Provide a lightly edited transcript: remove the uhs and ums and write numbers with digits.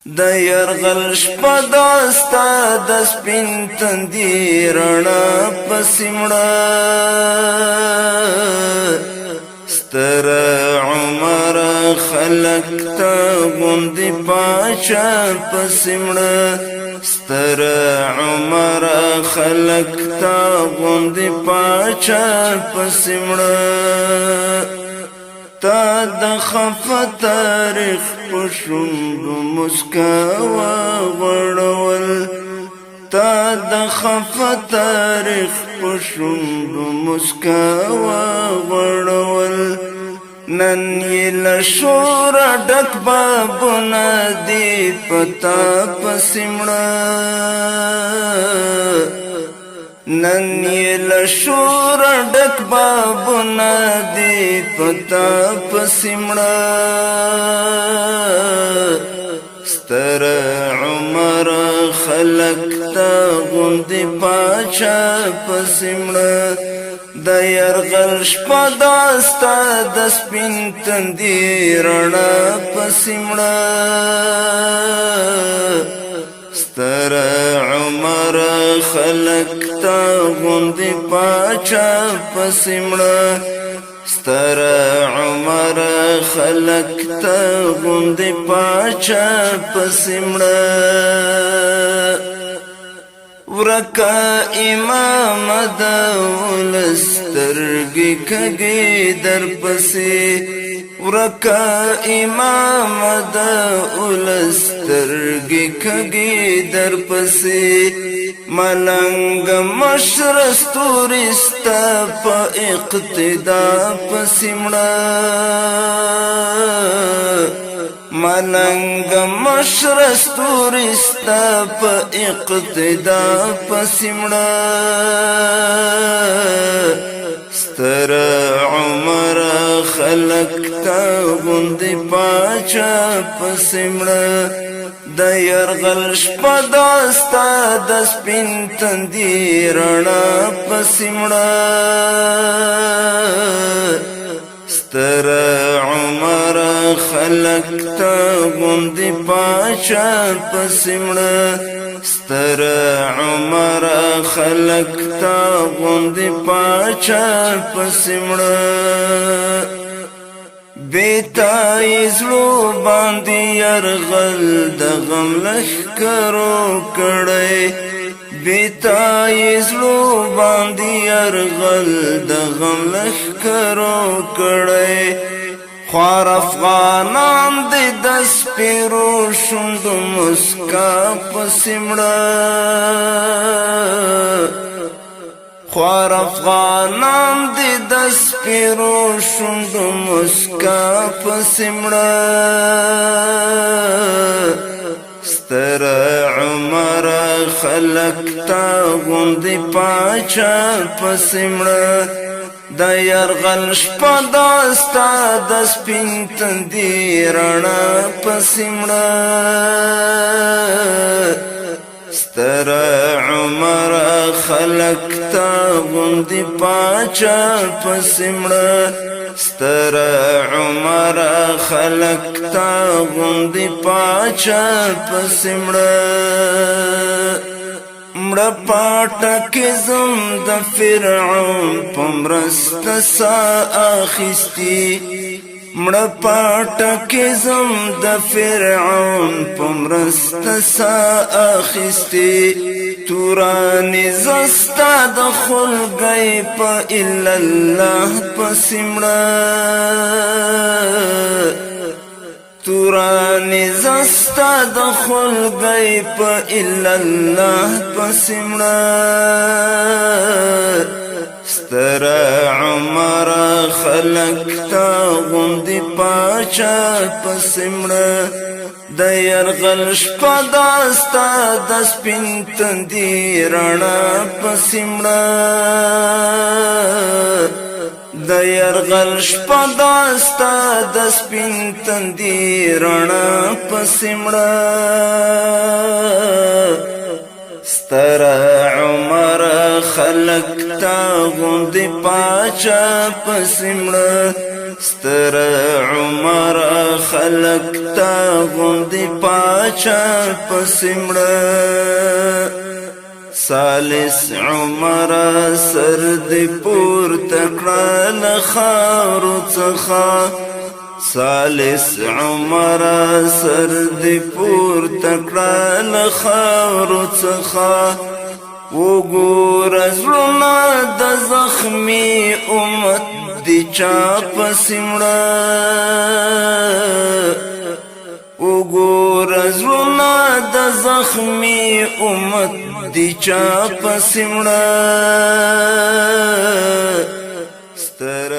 د یرغل شپه داستا د سپین تندي رڼا پسې مړه ستر عمر خلق ته غوندې پاچا پسې مړه ستر عمر خلق ته غوندې پاچا پسې مړه تا د خفه تاریخ په شونډو مسکا وغوړول تا د خفه تاریخ په شونډو مسکا وغوړول نن یې له شوره ډک بابونه دي پتا پسې مړه نن یې له شوره ډک بابونه دي پتا پسې مړه ستر عمر خلق ته غوندې پاچا پسې مړه د یرغل شپه داستا د سپین تندي رڼا پسې مړه ستر عمر خلق ته غوندې پاچا پسې مړه ستر عمر خلق ته غوندې پاچا پسې مړه ورکا امام د ولس سترګې کږې در پسې ورکا امام د ولس سترګې کږې در پسې ملنګ مشر ستوري ستا په اقتدا پسې مړه ملنګ مشر ستوري ستا په اقتدا پسې مړه ستر عمر خلق ته غوندې پاچا پسې مړه د یرغل شپه داستا د سپین تندي رڼا پسې مړه ستر عمر خلق ته غوندې پاچا پسې مړه ستر عمر خلق ته غوندې پاچا پسې مړه بیتای زړو باندې یرغل د غم لښکرو کړی بیتای زړو باندې یرغل د غم لښکرو کړی خوار افغانان دې د سپیرو شونډو مسکا پسې مړه خوار افغانان دې د سپیرو شونډو مسکا پسې مړه ستر عمر خلق ته غوندې پاچا پسې مړه د یرغل شپه داستا د سپین تندي رڼا پسې مړه ستر عمر خلق ته غوندې پاچا پسې مړه ستر عمر خلق ته غوندې پاچا پسې مړه مړه پاټکې زم د فرعون په مرسته سا اخیستي مړه پاټکې زم د فرعون په مرسته سا اخیستي تورانې زستا د خلګۍ په الا الله پسې مړه تورانې زستا د خلګۍ په الا الله پسې مړه ستر عمر خلق ته غوندې پاچا پسې مړه د یرغل شپه داستا د سپین تندي رڼا پسې مړه د یرغل شپه داستا د سپین تندي رڼا پسې مړه ستر عمر خلق تا غوندې پاچا پسې مړه ستر عمر خلق تا غوندې پاچا پسې مړه سالس عمر سر دې پورته کړه له خاورو څخه سالس عمر سر دې پورته کړه له خاورو څخه وګوره زړونه د زخمي امت دې چا پسې مړه وګوره زړونه د زخمي امت دې چا پسې مړه ستر